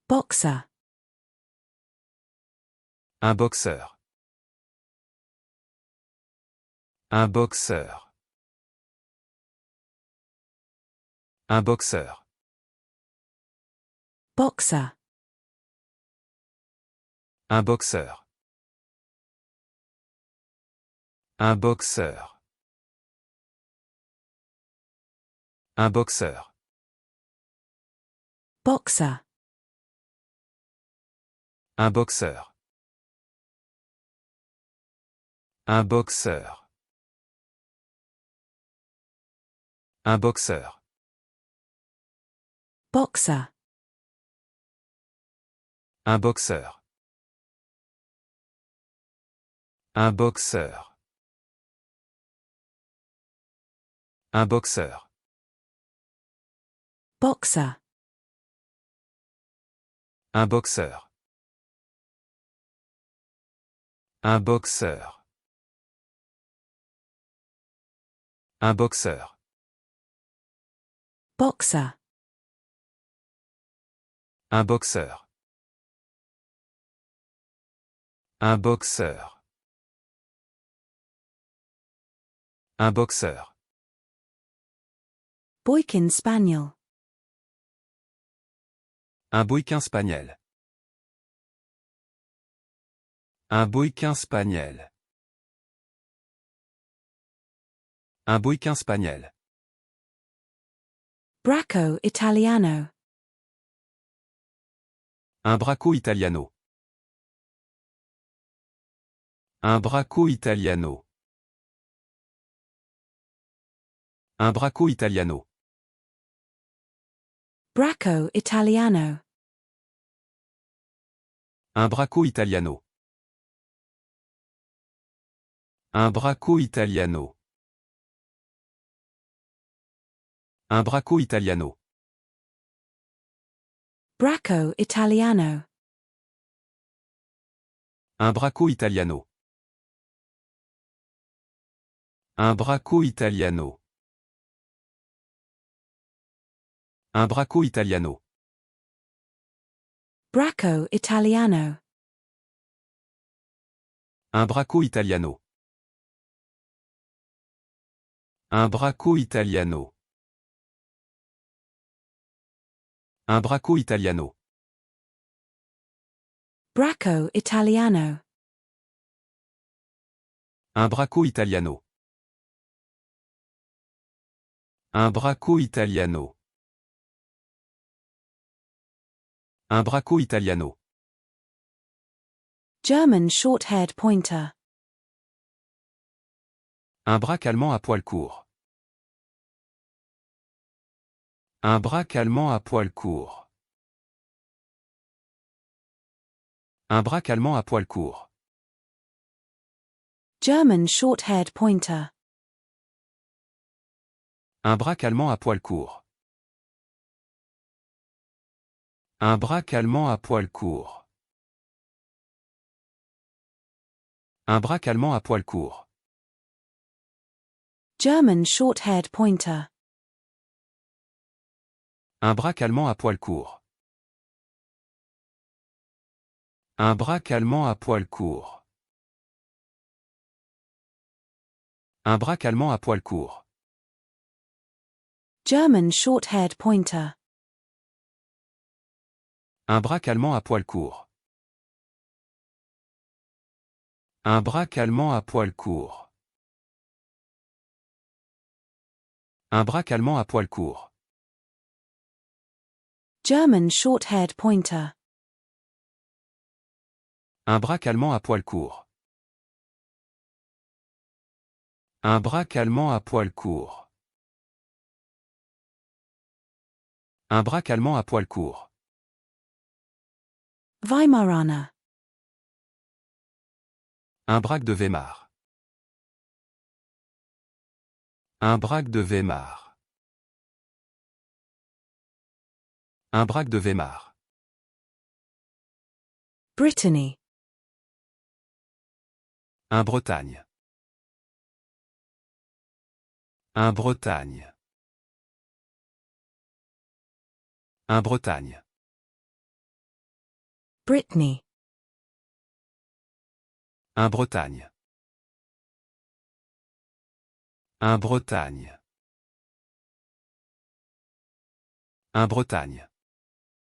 Boxer. Un boxeur. Un boxeur. Un boxeur. Boxer. Un boxeur. Un boxeur. Un boxeur. Boxer. Un boxeur. Un boxeur. Un boxeur. Boxer. Un boxeur. Un boxeur. Un boxeur. Boxer. Un boxeur. Un boxeur. Un boxeur. Boxer. Un boxeur. Un boxeur. Un boxeur. Boykin Spaniel. Un bouquin spaniel. Un bouquin spaniel. Un bouquin spaniel. Bracco Italiano. Un bracco italiano. Un bracco italiano. Un bracco italiano. Bracco Italiano. Un bracco italiano. Un bracco italiano. Un bracco italiano. Bracco Italiano. Un bracco italiano. Un bracco italiano. Un bracco italiano. Bracco Italiano. Un bracco italiano. Un bracco italiano. Un bracco italiano. Bracco Italiano. Un bracco italiano. Un bracco italiano. Un bracco italiano. German short-haired pointer. Un braque allemand à poil court. Un braque allemand à poil court. Un braque allemand à poil court. German short-haired pointer. Un braque allemand à poil court. Un braque allemand à poil court. Un braque allemand à poil court. German short-haired pointer. Un braque allemand à poil court. Un braque allemand à poil court. Un braque allemand à poil court. German short-haired pointer. Un braque allemand à poil court. Un braque allemand à poil court. Un braque allemand à poil court. German short-haired pointer. Un braque allemand à poil court. Un braque allemand à poil court. Un braque allemand à poil court. Weimaraner. Un braque de Weimar. Un braque de Weimar. Un braque de Weimar. Brittany. Un Bretagne. Un Bretagne. Un Bretagne. Brittany. Un Bretagne. Un Bretagne. Un Bretagne.